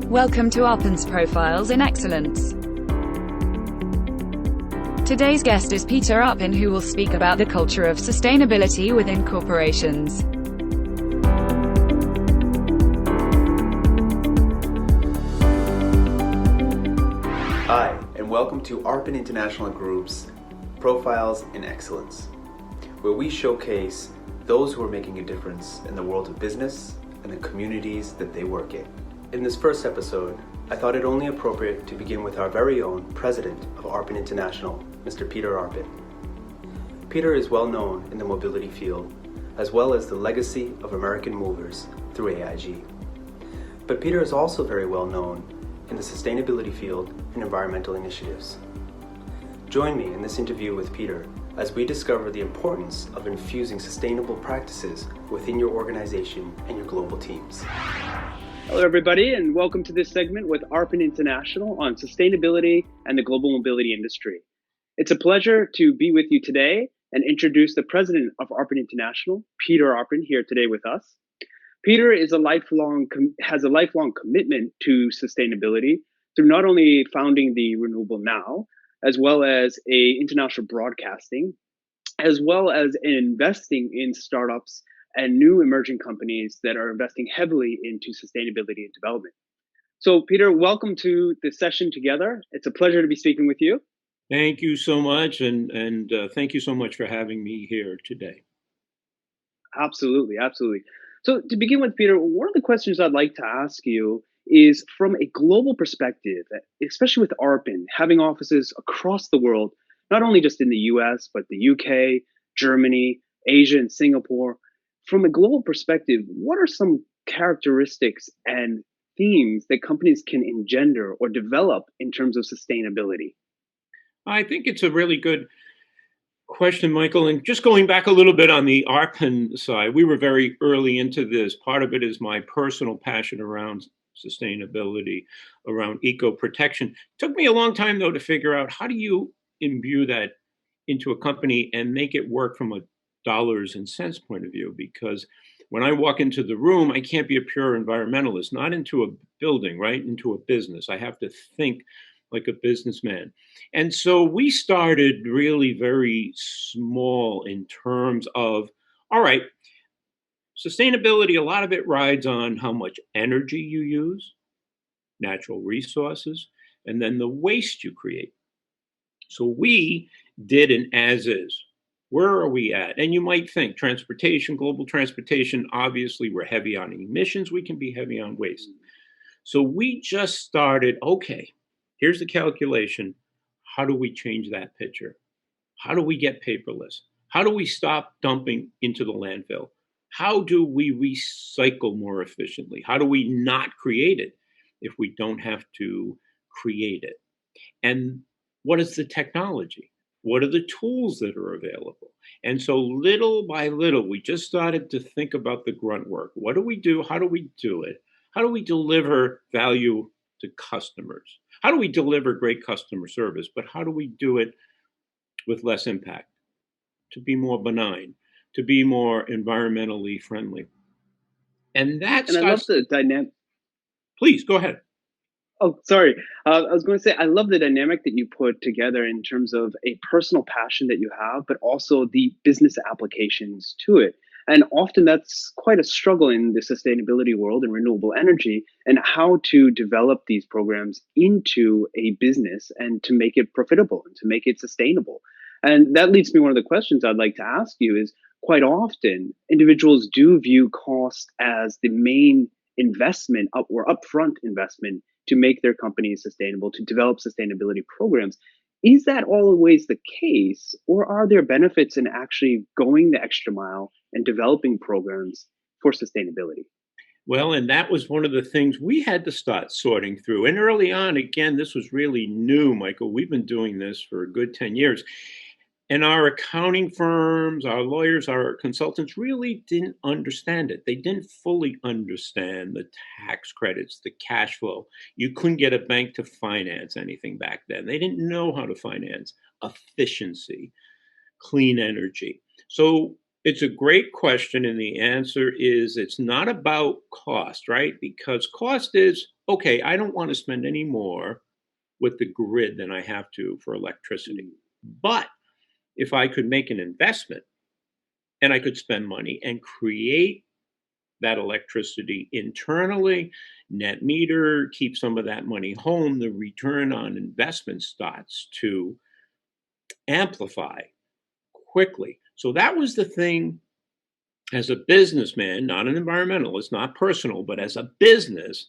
Welcome to Arpin's Profiles in Excellence. Today's guest is Peter Arpin, who will speak about the culture of sustainability within corporations. Hi, and welcome to Arpin International Group's Profiles in Excellence, where we showcase those who are making a difference in the world of business and the communities that they work in. In this first episode, I thought it only appropriate to begin with our very own president of Arpin International, Mr. Peter Arpin. Peter is well known in the mobility field, as well as the legacy of American movers through AIG. But Peter is also very well known in the sustainability field and environmental initiatives. Join me in this interview with Peter as we discover the importance of infusing sustainable practices within your organization and your global teams. Hello, everybody, and welcome to this segment with Arpin International on sustainability and the global mobility industry. It's a pleasure to be with you today and introduce the president of Arpin International, Peter Arpin, here today with us. Peter is has a lifelong commitment to sustainability through not only founding the Renewable Now, as well as international broadcasting, as well as investing in startups and new emerging companies that are investing heavily into sustainability and development. So, Peter, welcome to this session together. It's a pleasure to be speaking with you. Thank you so much, and thank you so much for having me here today. Absolutely. So, to begin with, Peter, one of the questions I'd like to ask you is from a global perspective, especially with Arpin, having offices across the world, not only just in the US, but the UK, Germany, Asia, and Singapore. From a global perspective, what are some characteristics and themes that companies can engender or develop in terms of sustainability? I think it's a really good question, Michael. And just going back a little bit on the Arpin side, we were very early into this. Part of it is my personal passion around sustainability, around eco-protection. It took me a long time, though, to figure out how do you imbue that into a company and make it work from a dollars and cents point of view, because when I walk into the room, I can't be a pure environmentalist, not into a building, right? Into a business. I have to think like a businessman. And so we started really very small in terms of, all right, sustainability, a lot of it rides on how much energy you use, natural resources, and then the waste you create. So we did an as is. Where are we at? And you might think transportation, global transportation, obviously we're heavy on emissions, we can be heavy on waste. So we just started, okay, here's the calculation. How do we change that picture? How do we get paperless? How do we stop dumping into the landfill? How do we recycle more efficiently? How do we not create it if we don't have to create it? And what is the technology? What are the tools that are available? And so little by little, we just started to think about the grunt work. What do we do? How do we do it? How do we deliver value to customers? How do we deliver great customer service? But how do we do it with less impact, to be more benign, to be more environmentally friendly? And that's... And I love the dynamic. Please, go ahead. Oh, sorry. I was going to say, I love the dynamic that you put together in terms of a personal passion that you have, but also the business applications to it. And often that's quite a struggle in the sustainability world and renewable energy, and how to develop these programs into a business and to make it profitable and to make it sustainable. And that leads me to one of the questions I'd like to ask you is, quite often, individuals do view cost as the main investment or upfront investment to make their companies sustainable, to develop sustainability programs. Is that always the case, or are there benefits in actually going the extra mile and developing programs for sustainability? Well, and that was one of the things we had to start sorting through. And early on, again, this was really new, Michael. We've been doing this for a good 10 years. And our accounting firms, our lawyers, our consultants really didn't understand it. They didn't fully understand the tax credits, the cash flow. You couldn't get a bank to finance anything back then. They didn't know how to finance efficiency, clean energy. So It's a great question, and the answer is it's not about cost, right? Because cost is, okay, I don't want to spend any more with the grid than I have to for electricity. But if I could make an investment and I could spend money and create that electricity internally, net meter, keep some of that money home, the return on investment starts to amplify quickly. So that was the thing as a businessman, not an environmentalist, not personal, but as a business,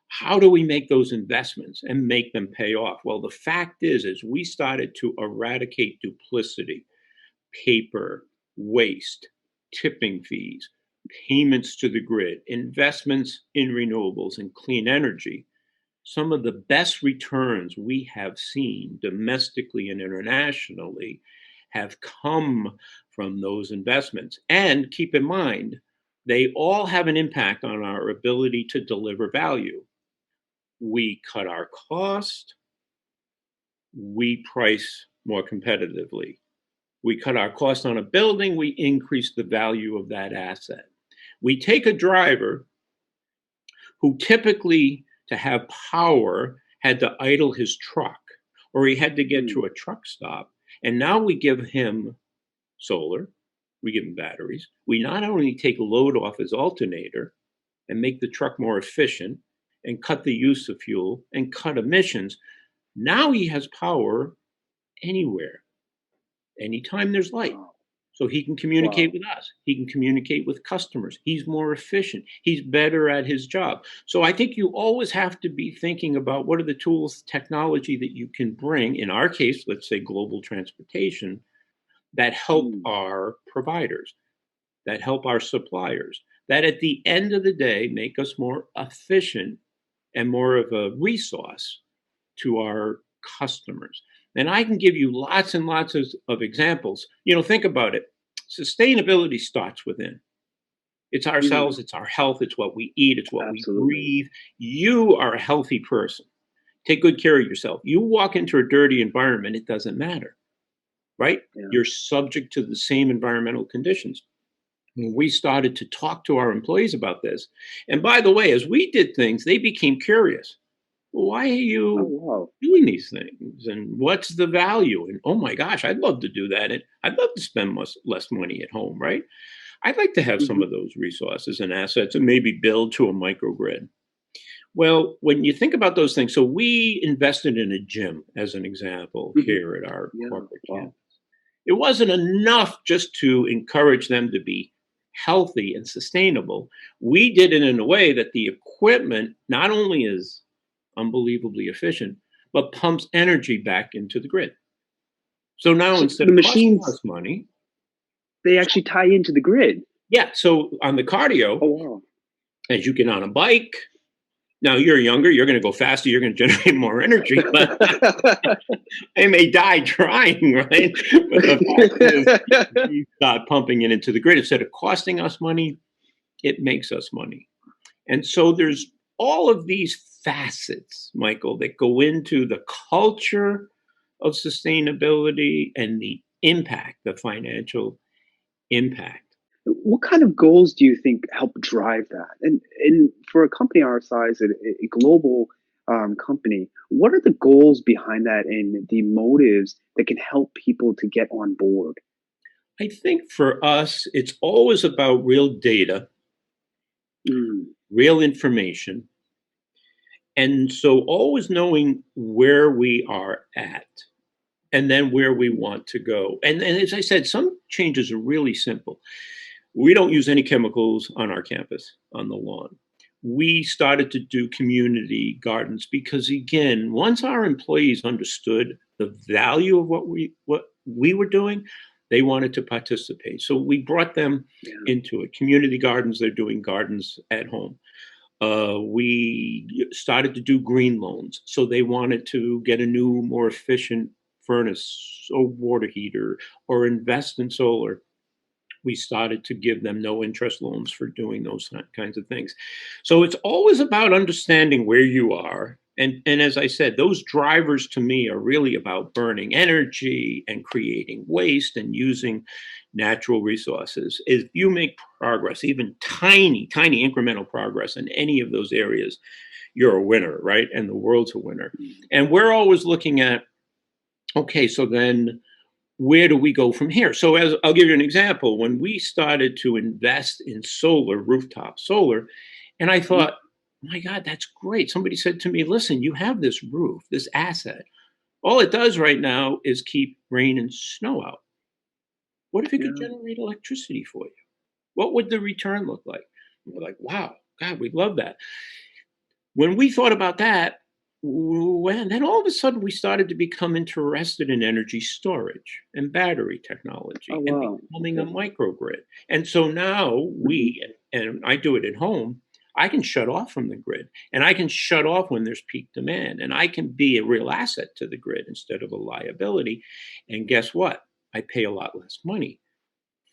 how do we make those investments and make them pay off? Well, the fact is we started to eradicate duplicity, paper, waste, tipping fees, payments to the grid, investments in renewables and clean energy. Some of the best returns we have seen domestically and internationally have come from those investments. And keep in mind, they all have an impact on our ability to deliver value. We cut our cost, we price more competitively. We cut our cost on a building, we increase the value of that asset. We take a driver who typically, to have power, had to idle his truck, or he had to get to a truck stop. And now we give him solar, we give him batteries. We not only take load off his alternator and make the truck more efficient and cut the use of fuel and cut emissions, now he has power anywhere, anytime there's light. So he can communicate with us. He can communicate with customers. He's more efficient. He's better at his job. So I think you always have to be thinking about what are the tools, technology that you can bring, in our case, let's say global transportation, that help our providers, that help our suppliers, that at the end of the day make us more efficient and more of a resource to our customers. And I can give you lots and lots of examples. Think about it. Sustainability starts within. It's ourselves, it's our health, it's what we eat, it's what we breathe. You are a healthy person. Take good care of yourself. You walk into a dirty environment, it doesn't matter, right? Yeah. You're subject to the same environmental conditions. When we started to talk to our employees about this, and by the way, as we did things, they became curious. Why are you doing these things? And what's the value? And oh my gosh, I'd love to do that. And I'd love to spend less money at home, right? I'd like to have some of those resources and assets and maybe build to a microgrid. Well, when you think about those things, so we invested in a gym, as an example, here at our corporate campus. It wasn't enough just to encourage them to be healthy and sustainable. We did it in a way that the equipment not only is unbelievably efficient, but pumps energy back into the grid. So now instead of costing us money, they actually tie into the grid. Yeah. So on the cardio, as you get on a bike, now you're younger, you're going to go faster, you're going to generate more energy, but they may die trying, right? But the fact is, you start pumping it into the grid. Instead of costing us money, it makes us money. And so there's all of these facets, Michael, that go into the culture of sustainability and the impact, the financial impact. What kind of goals do you think help drive that? And for a company our size, a global company, what are the goals behind that and the motives that can help people to get on board? I think for us, it's always about real data, real information. And so always knowing where we are at and then where we want to go. And as I said, some changes are really simple. We don't use any chemicals on our campus, on the lawn. We started to do community gardens because, again, once our employees understood the value of what we were doing, they wanted to participate. So we brought them into it. Community gardens, they're doing gardens at home. We started to do green loans. So they wanted to get a new, more efficient furnace or water heater or invest in solar. We started to give them no interest loans for doing those kinds of things. So it's always about understanding where you are. And as I said, those drivers to me are really about burning energy and creating waste and using natural resources. If you make progress, even tiny incremental progress in any of those areas, you're a winner, right? And the world's a winner. And we're always looking at, okay, so then where do we go from here? So as I'll give you an example, when we started to invest in solar, rooftop solar, and I thought, my God, that's great. Somebody said to me, listen, you have this roof, this asset. All it does right now is keep rain and snow out. What if it could generate electricity for you? What would the return look like? And we're like, wow, God, we love that. When we thought about that, then all of a sudden we started to become interested in energy storage and battery technology and becoming a microgrid. And so now and I do it at home, I can shut off from the grid, and I can shut off when there's peak demand, and I can be a real asset to the grid instead of a liability. And guess what? I pay a lot less money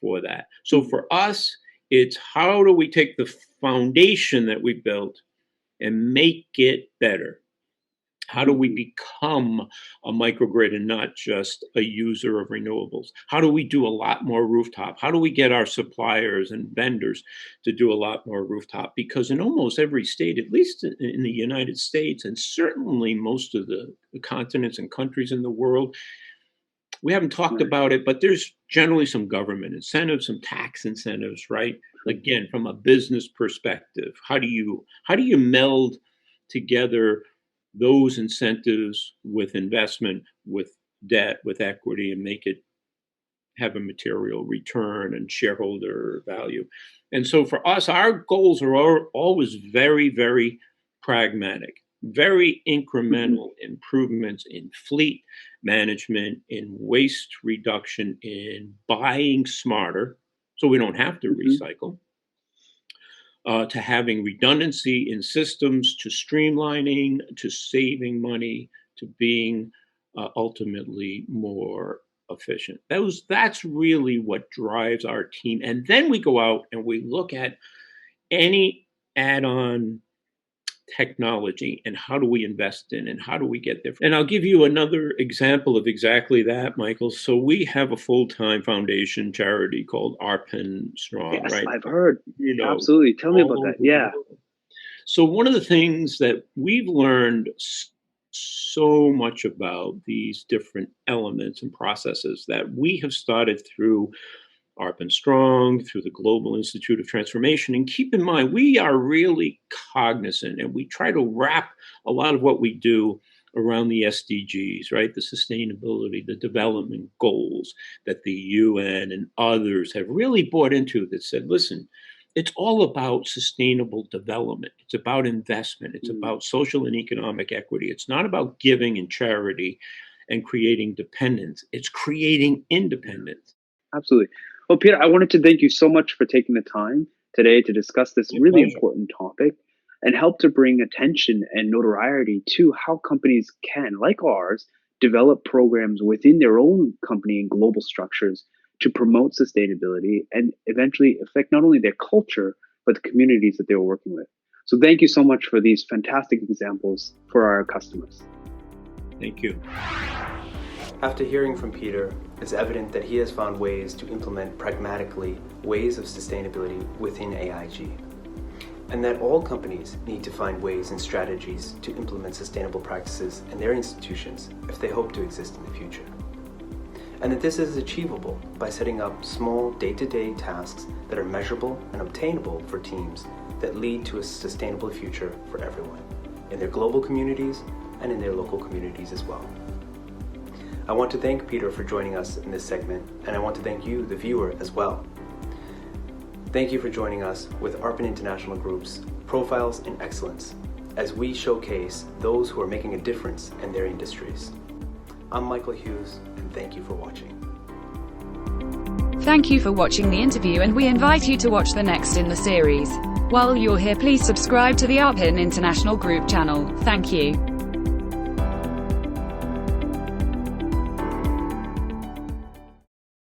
for that. So for us, it's how do we take the foundation that we built and make it better? How do we become a microgrid and not just a user of renewables? How do we do a lot more rooftop? How do we get our suppliers and vendors to do a lot more rooftop? Because in almost every state, at least in the United States, and certainly most of the continents and countries in the world, we haven't talked about it, but there's generally some government incentives, some tax incentives, right? Again, from a business perspective, how do you meld together those incentives with investment, with debt, with equity, and make it have a material return and shareholder value? And so for us, our goals are always very, very pragmatic, very incremental improvements in fleet management, in waste reduction, in buying smarter, so we don't have to recycle, to having redundancy in systems, to streamlining, to saving money, to being ultimately more efficient. That's really what drives our team. And then we go out and we look at any add-on technology and how do we invest in and how do we get there. And I'll give you another example of exactly that, Michael. So we have a full-time foundation charity called Arpin Strong, yes, right? I've heard. Absolutely. Tell me about that. Yeah. So one of the things that we've learned so much about these different elements and processes that we have started through Arpin Strong, through the Global Institute of Transformation. And keep in mind, we are really cognizant and we try to wrap a lot of what we do around the SDGs, right? The sustainability, the development goals that the UN and others have really bought into that said, listen, it's all about sustainable development. It's about investment. It's about social and economic equity. It's not about giving and charity and creating dependence. It's creating independence. Absolutely. Well, Peter, I wanted to thank you so much for taking the time today to discuss this really important topic and help to bring attention and notoriety to how companies can, like ours, develop programs within their own company and global structures to promote sustainability and eventually affect not only their culture, but the communities that they're working with. So thank you so much for these fantastic examples for our customers. Thank you. After hearing from Peter, it's evident that he has found ways to implement pragmatically ways of sustainability within AIG, and that all companies need to find ways and strategies to implement sustainable practices in their institutions if they hope to exist in the future. And that this is achievable by setting up small day-to-day tasks that are measurable and obtainable for teams that lead to a sustainable future for everyone, in their global communities and in their local communities as well. I want to thank Peter for joining us in this segment, and I want to thank you, the viewer, as well. Thank you for joining us with Arpin International Group's Profiles in Excellence, as we showcase those who are making a difference in their industries. I'm Michael Hughes, and thank you for watching. Thank you for watching the interview, and we invite you to watch the next in the series. While you're here, please subscribe to the Arpin International Group channel. Thank you.